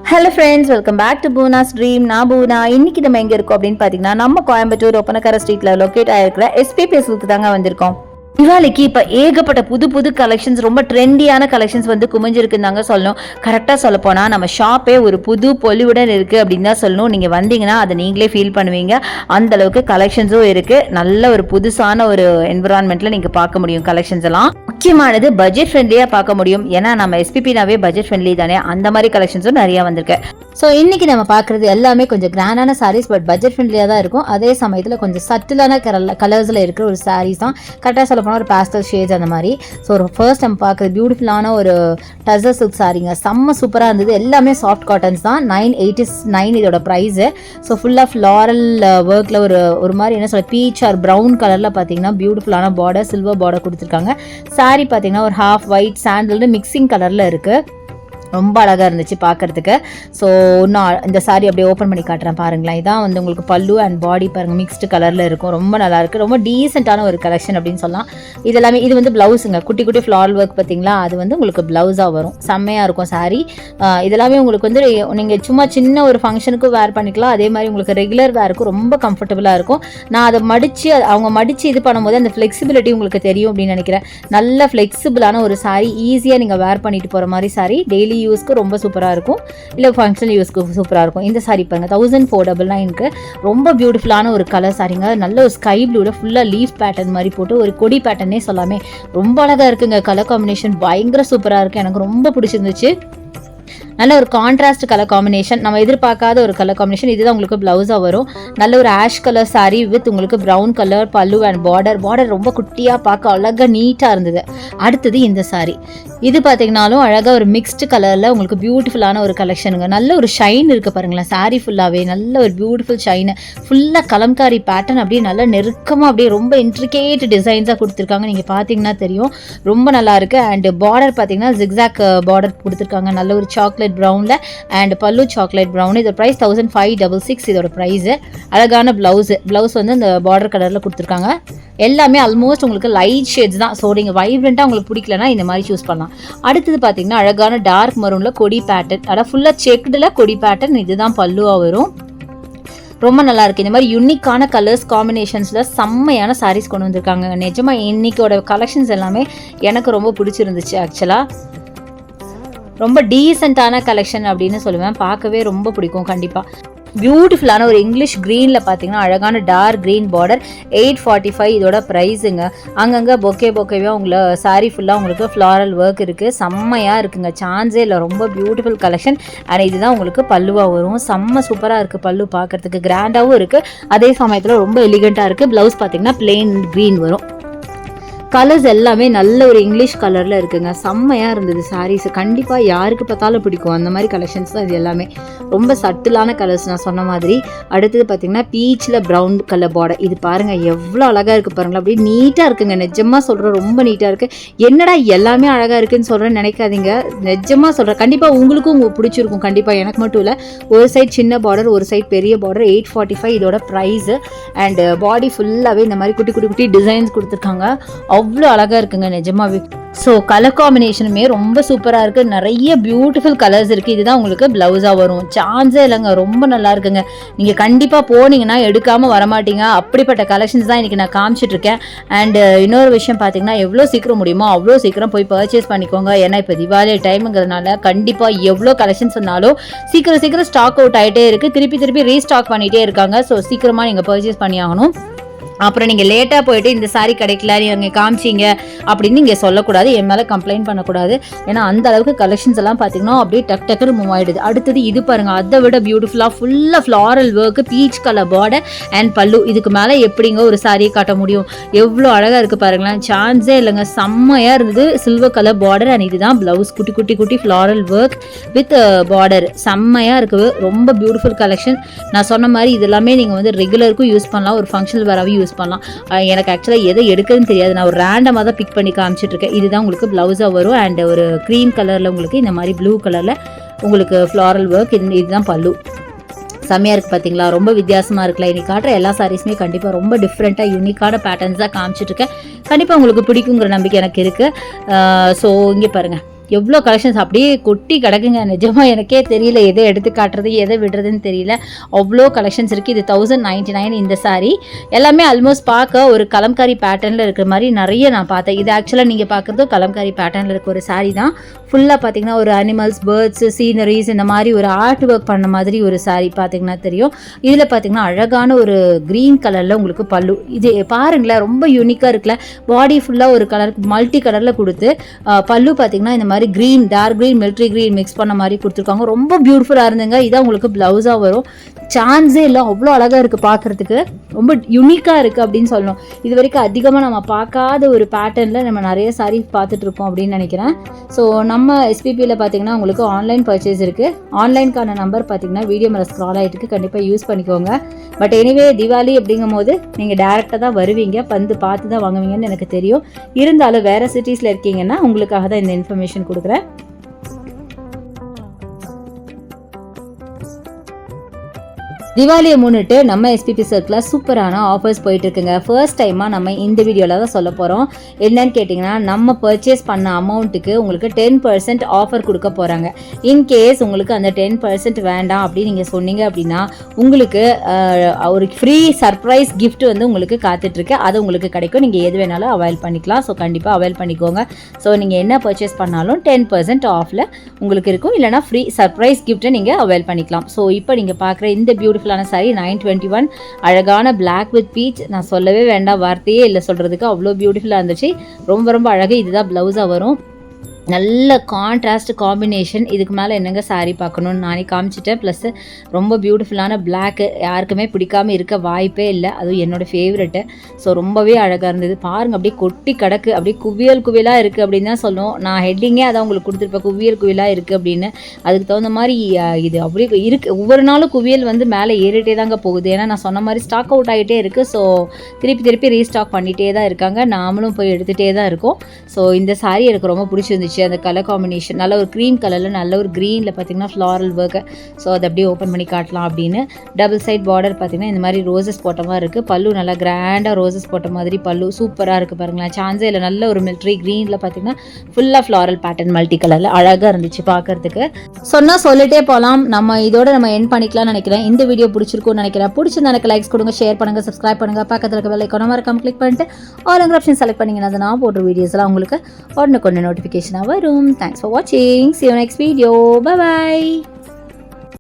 Hello friends, welcome back to Poona's dream. நான் பூனா. இன்னைக்கு நம்ம எங்கே இருக்கோம் அப்படின்னு பார்த்தீங்கன்னா, நம்ம கோயம்புத்தூர் ஒப்பனக்கார ஸ்ட்ரீட்டில் லொக்கேட் ஆகிருக்கிற எஸ்பிபி சில்க்கு தாங்க வந்திருக்கோம். திவாலிக்கு இப்போ ஏகப்பட்ட புது புது கலெக்ஷன்ஸ், ரொம்ப ட்ரெண்டியான கலெக்ஷன்ஸ் வந்து குமிஞ்சிருக்குன்னு தாங்க சொல்லணும். கரெக்டாக சொல்ல போனால் நம்ம ஷாப்பே ஒரு புது பொலிவுடன் இருக்குது அப்படின்னு தான் சொல்லணும். நீங்கள் வந்தீங்கன்னா அதை நீங்களே ஃபீல் பண்ணுவீங்க. அந்த அளவுக்கு கலெக்ஷன்ஸும் இருக்குது. நல்ல ஒரு புதுசான ஒரு என்விரான்மெண்ட்டில் நீங்கள் பார்க்க முடியும் கலெக்ஷன்ஸ் எல்லாம். முக்கியமானது பட்ஜெட் ஃப்ரெண்ட்லியாக பார்க்க முடியும். ஏன்னா நம்ம எஸ்பிபினாவே பட்ஜெட் ஃப்ரெண்ட்லி தானே, அந்த மாதிரி கலெக்ஷன்ஸும் நிறையா வந்திருக்கு. ஸோ இன்றைக்கி நம்ம பார்க்குறது எல்லாமே கொஞ்சம் கிராண்டான சாரீஸ், பட் பட்ஜெட் ஃப்ரெண்ட்லியாக தான் இருக்கும். அதே சமயத்தில் கொஞ்சம் சட்டிலான கலர்ஸில் இருக்கிற ஒரு சாரீஸ் தான். கரெக்டாக சொல்ல போனால் ஒரு பேஸ்டல் ஷேட்ஸ் அந்த மாதிரி. ஸோ ஒரு ஃபர்ஸ்ட் நம்ம பார்க்குறது பியூட்டிஃபுல்லான ஒரு டசர் சில்க் சாரீங்க. செம்ம சூப்பராக இருந்தது. எல்லாமே சாஃப்ட் காட்டன்ஸ் தான். 989 இதோட ப்ரைஸு. ஸோ ஃபுல்லாக ஃப்ளாரல் ஒர்க்கில் ஒரு மாதிரி என்ன சொல்ல, பீச் ஆர் ப்ரௌன் கலரில் பார்த்தீங்கன்னா பியூட்டிஃபுல்லான பார்டர், சில்வர் பார்டர் கொடுத்துருக்காங்க. சாரீ பார்த்தீங்கன்னா ஒரு ஹாஃப் ஒயிட் சாண்டில்னு மிக்சிங் கலரில் இருக்குது. ரொம்ப அழகாக இருந்துச்சு பார்க்குறதுக்கு. ஸோ நான் இந்த சாரீ அப்படியே ஓப்பன் பண்ணி காட்டுறேன் பாருங்களேன். இதான் வந்து உங்களுக்கு பல்லு அண்ட் பாடி பாருங்கள், மிக்ஸ்டு கலரில் இருக்கும். ரொம்ப நல்லாயிருக்கு. ரொம்ப டீசெண்டான ஒரு கலெக்ஷன் அப்படின்னு சொல்லலாம். இது எல்லாமே இது வந்து ப்ளவுஸுங்க. குட்டி குட்டி ஃப்ளாரல் ஒர்க் பார்த்தீங்களா, அது வந்து உங்களுக்கு ப்ளவுஸாக வரும். செம்மையாக இருக்கும் சாரீ. இதெல்லாமே உங்களுக்கு வந்து நீங்கள் சும்மா சின்ன ஒரு ஃபங்க்ஷனுக்கும் வேர் பண்ணிக்கலாம். அதே மாதிரி உங்களுக்கு ரெகுலர் வேருக்கும் ரொம்ப கம்ஃபர்டபுளாக இருக்கும். நான் அதை அவங்க மடித்து இது பண்ணும்போது அந்த ஃப்ளெக்சிபிலிட்டி உங்களுக்கு தெரியும் அப்படின்னு நினைக்கிறேன். நல்ல ஃப்ளெக்சிபிளான ஒரு சாரீ, ஈஸியாக நீங்கள் வேர் பண்ணிட்டு போகிற மாதிரி சாரீ. டெய்லி யூஸ்க்கு ரொம்ப சூப்பராக இருக்கும், இல்லை ஃபங்க்ஷனல் யூஸ்க்கு சூப்பராக இருக்கும். இந்த சாரீ பாருங்கள், 1499க்கு ரொம்ப பியூட்டிஃபுல்லான ஒரு கலர் சாரீங்க. நல்ல ஒரு ஸ்கை ப்ளூவில் ஃபுல்லாக லீஃப் பேட்டர்ன் மாதிரி போட்டு ஒரு கொடி பேட்டர்னே சொல்லாமே ரொம்ப அழகாக இருக்குங்க. கலர் காம்பினேஷன் பயங்கர சூப்பராக இருக்குது. எனக்கு ரொம்ப பிடிச்சிருந்துச்சு. நல்ல ஒரு கான்ட்ராஸ்ட் கலர் காம்பினேஷன், நம்ம எதிர்பார்க்காத ஒரு கலர் காம்பினேஷன். இதுதான் உங்களுக்கு ப்ளவுஸாக வரும். நல்ல ஒரு ஆஷ் கலர் சாரீ வித் உங்களுக்கு ப்ரௌன் கலர் பல்லு அண்ட் பார்டர் ரொம்ப குட்டியாக பார்க்க அழகாக நீட்டாக இருந்தது. அடுத்தது இந்த சாரீ, இது பார்த்தீங்கன்னாலும் அழகாக ஒரு மிக்ஸ்டு கலரில் உங்களுக்கு பியூட்டிஃபுல்லான ஒரு கலெக்ஷனுங்க. நல்ல ஒரு ஷைன் இருக்குது பாருங்களேன். சாரீ ஃபுல்லாகவே நல்ல ஒரு பியூட்டிஃபுல் ஷைனு, ஃபுல்லாக கலம்காரி பேட்டர்ன், அப்படியே நல்லா நெருக்கமாக அப்படியே ரொம்ப இன்ட்ரிகேட் டிசைன்ஸாக கொடுத்துருக்காங்க. நீங்கள் பார்த்தீங்கன்னா தெரியும், ரொம்ப நல்லாயிருக்கு. அண்ட் பார்டர் பார்த்தீங்கன்னா ஜிக்ஸாக் பார்டர் கொடுத்துருக்காங்க. நல்ல ஒரு சாக்லேட் ப்ரௌனில் அண்ட் பல்லு சாக்லேட் ப்ரௌன். இதோட ப்ரைஸ் 1566 இதோட ப்ரைஸு. அழகான ப்ளவுஸ் வந்து இந்த பார்டர் கலரில் கொடுத்துருக்காங்க. எல்லாமே ஆல்மோஸ்ட் உங்களுக்கு லைட் ஷேட்ஸ் தான். ஸோ நீங்கள் வைப்ரண்ட்டாக உங்களுக்கு பிடிக்கலனா இந்த மாதிரி சூஸ் பண்ணலாம். அடுத்தது பார்த்தீங்கன்னா அழகான டார்க் மரூனில் கொடி பேட்டர்ன், அதாவது ஃபுல்லாக செக்குடில் கொடி பேட்டர்ன். இதுதான் பல்லுவாக வரும். ரொம்ப நல்லா இருக்கு. இந்த மாதிரி யூனிக்கான கலர்ஸ் காம்பினேஷன்ஸில் செம்மையான சாரீஸ் கொண்டு வந்திருக்காங்க. நிஜமாக இன்னைக்கோட கலெக்ஷன்ஸ் எல்லாமே எனக்கு ரொம்ப பிடிச்சிருந்துச்சு. ஆக்சுவலாக ரொம்ப டீசெண்டான கலெக்ஷன் அப்படின்னு சொல்லுவேன். பார்க்கவே ரொம்ப பிடிக்கும் கண்டிப்பாக. பியூட்டிஃபுல்லான ஒரு இங்கிலீஷ் க்ரீனில் பார்த்தீங்கன்னா அழகான டார்க் க்ரீன் பார்டர். 845 இதோட ப்ரைஸுங்க. அங்கங்கே பொக்கேவாக உங்களை சாரீ ஃபுல்லாக உங்களுக்கு ஃப்ளாரல் ஒர்க் இருக்குது. செம்மையாக இருக்குங்க, சான்ஸே இல்லை. ரொம்ப பியூட்டிஃபுல் கலெக்ஷன். ஆனால் இதுதான் உங்களுக்கு பல்லுவாக வரும். செம்ம சூப்பராக இருக்குது. பல்லு பார்க்குறதுக்கு கிராண்டாகவும் இருக்குது, அதே சமயத்தில் ரொம்ப எலிகண்ட்டாக இருக்குது. ப்ளவுஸ் பார்த்தீங்கன்னா பிளெயின் க்ரீன் வரும். கலர்ஸ் எல்லாமே நல்ல ஒரு இங்கிலீஷ் கலரில் இருக்குங்க. செம்மையாக இருந்தது சாரீஸ். கண்டிப்பாக யாருக்கு பார்த்தாலும் பிடிக்கும் அந்த மாதிரி கலெக்ஷன்ஸ் தான் இது எல்லாமே. ரொம்ப சட்டிலான கலர்ஸ் நான் சொன்ன மாதிரி. அடுத்தது பார்த்திங்கன்னா பீச்சில் ப்ரௌன் கலர் பார்டர். இது பாருங்கள் எவ்வளோ அழகாக இருக்குது பாருங்களா. அப்படியே நீட்டாக இருக்குங்க. நிஜமாக சொல்கிறேன், ரொம்ப நீட்டாக இருக்குது. என்னடா எல்லாமே அழகாக இருக்குதுன்னு சொல்கிறேன்னு நினைக்காதீங்க. நிஜமாக சொல்கிறேன், கண்டிப்பாக உங்களுக்கும் பிடிச்சிருக்கும். கண்டிப்பாக எனக்கு மட்டும் இல்லை. ஒரு சைட் சின்ன பார்டர், ஒரு சைட் பெரிய பார்டர். 845 இதோட ப்ரைஸு. அண்ட் பாடி ஃபுல்லாகவே இந்த மாதிரி குட்டி குட்டி குட்டி டிசைன்ஸ் கொடுத்துருக்காங்க. அவ்வளோ அழகாக இருக்குங்க நிஜமாவே. ஸோ கலர் காம்பினேஷனுமே ரொம்ப சூப்பராக இருக்குது. நிறைய பியூட்டிஃபுல் கலர்ஸ் இருக்குது. இதுதான் உங்களுக்கு ப்ளவுஸாக வரும். சான்ஸே இல்லைங்க, ரொம்ப நல்லா இருக்குங்க. நீங்கள் கண்டிப்பாக போனீங்கன்னா எடுக்காமல் வரமாட்டீங்க. அப்படிப்பட்ட கலெக்ஷன்ஸ் தான் இன்றைக்கி நான் காமிச்சிட்ருக்கேன். அண்டு இன்னொரு விஷயம் பார்த்தீங்கன்னா, எவ்வளோ சீக்கிரம் முடியுமோ அவ்வளோ சீக்கிரம் போய் பர்ச்சேஸ் பண்ணிக்கோங்க. ஏன்னா இப்போ தீபாவளி டைமுங்கிறதுனால கண்டிப்பாக எவ்வளோ கலெக்ஷன்ஸ் இருந்தாலும் சீக்கிரம் ஸ்டாக் அவுட் ஆகிட்டே இருக்குது. திருப்பி ரீஸ்டாக் பண்ணிகிட்டே இருக்காங்க. ஸோ சீக்கிரமாக நீங்கள் பர்ச்சேஸ் பண்ணி ஆகணும். அப்புறம் நீங்கள் லேட்டாக போயிட்டு இந்த சாரீ கிடைக்கல, நீங்கள் காமிச்சிங்க அப்படின்னு நீங்கள் சொல்லக்கூடாது, என் மேலே கம்ப்ளைண்ட் பண்ணக்கூடாது. ஏன்னா அந்த அளவுக்கு கலெக்ஷன்ஸ் எல்லாம் பார்த்தீங்கன்னா அப்படியே டக்குன்னு மூவ் ஆகிடுது. அடுத்தது இது பாருங்கள், அதை விட பியூட்டிஃபுல்லாக ஃபுல்லாக floral work, peach colour border and பல்லு. இதுக்கு மேலே எப்படிங்க ஒரு சாரியை காட்ட முடியும்? எவ்வளோ அழகாக இருக்குது பாருங்களேன். சான்ஸே இல்லைங்க, செம்மையாக இருந்தது. சில்வர் கலர் பார்டர் அண்ட் இதுதான் ப்ளவுஸ். குட்டி ஃப்ளாரல் ஒர்க் வித் பார்டர். செம்மையாக இருக்குது. ரொம்ப பியூட்டிஃபுல் கலெக்ஷன். நான் சொன்ன மாதிரி இது எல்லாமே நீங்கள் வந்து ரெகுலருக்கும் யூஸ் பண்ணலாம், ஒரு ஃபங்க்ஷனல் வேறாவே யூஸ் பண்ணலாம். எனக்கு ஆக்சுவலாக எதை எடுக்குதுன்னு தெரியாது, நான் ஒரு ரேண்டமாக தான் பிக் பண்ணி காமிச்சிட்ருக்கேன். இதுதான் உங்களுக்கு ப்ளவுஸாக வரும். அண்ட் ஒரு க்ரீன் கலரில் உங்களுக்கு இந்த மாதிரி ப்ளூ கலரில் உங்களுக்கு ஃப்ளாரல் ஒர்க். இதுதான் பல்லு. செம்மையாக இருக்குது பார்த்தீங்களா, ரொம்ப வித்தியாசமாக இருக்குல்ல. இன்றைக்கி காட்டுற எல்லா சாரீஸுமே கண்டிப்பாக ரொம்ப டிஃப்ரெண்ட்டாக யூனிக்கான பேட்டர்ன்ஸ் தான் காமிச்சிட்ருக்கேன். கண்டிப்பாக உங்களுக்கு பிடிக்குங்கிற நம்பிக்கை எனக்கு இருக்குது. ஸோ இங்கே பாருங்கள், எவ்வளோ கலெக்ஷன்ஸ் அப்படியே கொட்டி கிடக்குங்க. நிஜமாக எனக்கே தெரியல எதை எடுத்து காட்டுறது எதை விடுறதுன்னு தெரியல. அவ்வளோ கலெக்ஷன்ஸ் இருக்குது. இது 1099 இந்த சாரீ. எல்லாமே ஆல்மோஸ்ட் பார்க்க ஒரு கலம்காரி பேட்டர்னில் இருக்கிற மாதிரி நிறைய நான் பார்த்தேன். இது ஆக்சுவலாக நீங்கள் பார்க்குறது கலம்காரி பேட்டர்னில் இருக்க ஒரு சாரீ தான். ஃபுல்லாக பார்த்தீங்கன்னா ஒரு அனிமல்ஸ், பேர்ட்ஸ், சீனரிஸ் இந்த மாதிரி ஒரு ஆர்ட் ஒர்க் பண்ண மாதிரி ஒரு சாரீ பார்த்தீங்கன்னா தெரியும். இதில் பார்த்தீங்கன்னா அழகான ஒரு க்ரீன் கலரில் உங்களுக்கு பல்லு. இது பாருங்களேன், ரொம்ப யூனிக்காக இருக்குல்ல. பாடி ஃபுல்லாக ஒரு கலர் மல்டி கலரில் கொடுத்து பல்லு பார்த்தீங்கன்னா இந்த மாதிரி green, dark green, military green mix பண்ண மாதிரி கொடுத்துருக்காங்க. ரொம்ப பியூட்டிஃபுல்லாக இருந்துங்க. இதான் உங்களுக்கு ப்ளவுஸாக வரும். சான்ஸே இல்லை, அவ்வளோ அழகாக இருக்குது பார்க்குறதுக்கு. ரொம்ப யூனிக்காக இருக்குது அப்படின்னு சொல்லணும். இது வரைக்கும் அதிகமாக நம்ம பார்க்காத ஒரு பேட்டர்னில் நம்ம நிறைய சாரீ பார்த்துட்ருக்கோம் அப்படின்னு நினைக்கிறேன். ஸோ நம்ம எஸ்பிபியில் பார்த்தீங்கன்னா உங்களுக்கு ஆன்லைன் பர்ச்சேஸ் இருக்குது. ஆன்லைனுக்கான நம்பர் பார்த்தீங்கன்னா வீடியோ மேலே ஸ்க்ரால் ஆகிட்டு இருக்குது, கண்டிப்பாக யூஸ் பண்ணிக்கோங்க. பட் எனிவே தீபாவளி அப்படிங்கும் போது நீங்கள் டேரெக்டாக தான் வருவீங்க, வந்து பார்த்து தான் வாங்குவீங்கன்னு எனக்கு தெரியும். இருந்தாலும் வேறு சிட்டிஸில் இருக்கீங்கன்னா உங்களுக்காக தான் இந்த இன்ஃபர்மேஷன் கொடுக்குறேன். தீபாவளியை முன்னிட்டு நம்ம எஸ்பிபி சர்க்கிளில் சூப்பரான ஆஃபர்ஸ் போயிட்டு இருக்குங்க. ஃபர்ஸ்ட் டைமாக நம்ம இந்த வீடியோவில் தான் சொல்ல போகிறோம். என்னன்னு கேட்டிங்கன்னா, நம்ம பர்ச்சேஸ் பண்ண அமௌண்ட்டுக்கு உங்களுக்கு 10% ஆஃபர் கொடுக்க போகிறாங்க. இன்கேஸ் உங்களுக்கு அந்த 10% வேண்டாம் அப்படின்னு நீங்கள் சொன்னீங்க அப்படின்னா உங்களுக்கு ஒரு ஃப்ரீ சர்ப்ரைஸ் கிஃப்ட் வந்து உங்களுக்கு காத்துட்ருக்கு. அது உங்களுக்கு கிடைக்கும். நீங்கள் எது வேணாலும் அவைல் பண்ணிக்கலாம். ஸோ கண்டிப்பாக அவைல் பண்ணிக்கோங்க. ஸோ நீங்கள் என்ன பர்ச்சேஸ் பண்ணாலும் 10% ஆஃபில் உங்களுக்கு இருக்கும். இல்லைனா ஃப்ரீ சர்ப்ரைஸ் கிஃப்ட்டை நீங்கள் அவைல் பண்ணிக்கலாம். ஸோ இப்போ நீங்கள் பார்க்குற இந்த பியூட்டிஃபுல் சாரி 921 அழகான பிளாக் வித் பீச். நான் சொல்லவே வேண்டாம், வார்த்தையே இல்லை சொல்கிறதுக்கு. அவ்வளோ பியூட்டிஃபுல்லாக இருந்துச்சு. ரொம்ப ரொம்ப அழகு. இதுதான் ப்ளவுஸாக வரும். நல்ல கான்ட்ராஸ்ட் காம்பினேஷன். இதுக்கு மேலே என்னங்க சாரீ பார்க்கணுன்னு நானே காமிச்சிட்டேன். ப்ளஸ் ரொம்ப பியூட்டிஃபுல்லான பிளாக்கு, யாருக்குமே பிடிக்காமல் இருக்க வாய்ப்பே இல்லை. அதுவும் என்னோடய ஃபேவரெட்டு. ஸோ ரொம்பவே அழகாக இருந்தது. பாருங்கள், அப்படியே கொட்டி கிடக்கு, அப்படியே குவியல் குவியலாக இருக்குது அப்படின்னு தான் சொல்லுவோம். நான் ஹெட்டிங்கே அதான் உங்களுக்கு கொடுத்துருப்பேன், குவியல் குவியலாக இருக்குது அப்படின்னு. அதுக்கு தகுந்த மாதிரி இது அப்படியே இருக்குது. ஒவ்வொரு நாளும் குவியல் வந்து மேலே ஏறிட்டே தாங்க போகுது. ஏன்னா நான் சொன்ன மாதிரி ஸ்டாக் அவுட் ஆகிட்டே இருக்குது. ஸோ திருப்பி ரீஸ்டாக் பண்ணிகிட்டே தான் இருக்காங்க. நாமளும் போய் எடுத்துகிட்டே தான் இருக்கோம். ஸோ இந்த சாரீ எனக்கு ரொம்ப பிடிச்சிருந்துச்சு. அந்த கலர் காம்பினேஷன் நல்ல ஒரு க்ரீம் கலரில் நல்ல ஒரு க்ரீனில் பார்த்தீங்கன்னா ஃப்ளாரல் ஒர்க்கு. ஸோ அதை அப்படியே ஓப்பன் பண்ணி காட்டலாம் அப்படின்னு. டபுள் சைட் பார்டர் பார்த்தீங்கன்னா இந்த மாதிரி ரோசஸ் போட்ட மாதிரி இருக்குது. பல்லு நல்லா கிராண்டாக ரோசஸ் போட்ட மாதிரி பல்லு சூப்பராக இருக்குது பாருங்களேன். சான்ஸே இல்லை. நல்ல ஒரு மிலிட்ரி க்ரீனில் பார்த்தீங்கன்னா ஃபுல்லாக ஃப்ளாரல் பேட்டர்ன் மல்டி கலரில் அழகாக இருந்துச்சு பார்க்குறதுக்கு. சொன்னால் சொல்லிட்டே போகலாம். நம்ம இதோட நம்ம எண்ட் பண்ணிக்கலாம்னு நினைக்கிறேன். இந்த வீடியோ பிடிச்சிருக்கும்னு நினைக்கிறேன். பிடிச்சிருந்தா எனக்கு லைக்ஸ் கொடுங்க, ஷேர் பண்ணுங்கள், சப்ஸ்கிரைப் பண்ணுங்கள். பக்கத்தில் இருக்க பெல் ஐகானை மறக்காம கிளிக் பண்ணிட்டு ஆல் ஆப்ஷன் செலக்ட் பண்ணிங்கன்னா அதை நான் போடுற வீடியோஸ்லாம் உங்களுக்கு உடனுக்குடனே நோட்டிஃபிகேஷனாக வரும். Thanks for watching. See you next video. Bye bye.